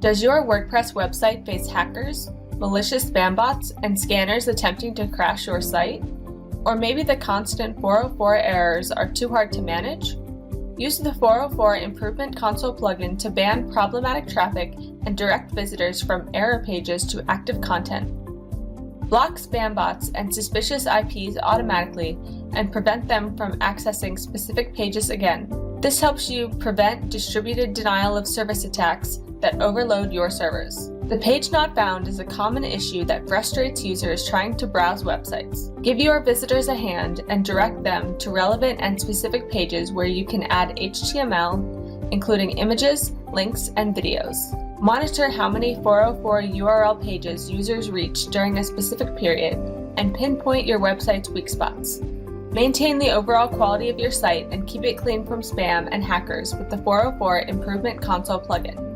Does your WordPress website face hackers, malicious spam bots, and scanners attempting to crash your site? Or maybe the constant 404 errors are too hard to manage? Use the 404 Improvement Console plugin to ban problematic traffic and direct visitors from error pages to active content. Block spam bots and suspicious IPs automatically and prevent them from accessing specific pages again. This helps you prevent distributed denial of service attacks that overload your servers. The page not found is a common issue that frustrates users trying to browse websites. Give your visitors a hand and direct them to relevant and specific pages where you can add HTML, including images, links, and videos. Monitor how many 404 URL pages users reach during a specific period and pinpoint your website's weak spots. Maintain the overall quality of your site and keep it clean from spam and hackers with the 404 Improvement Console plugin.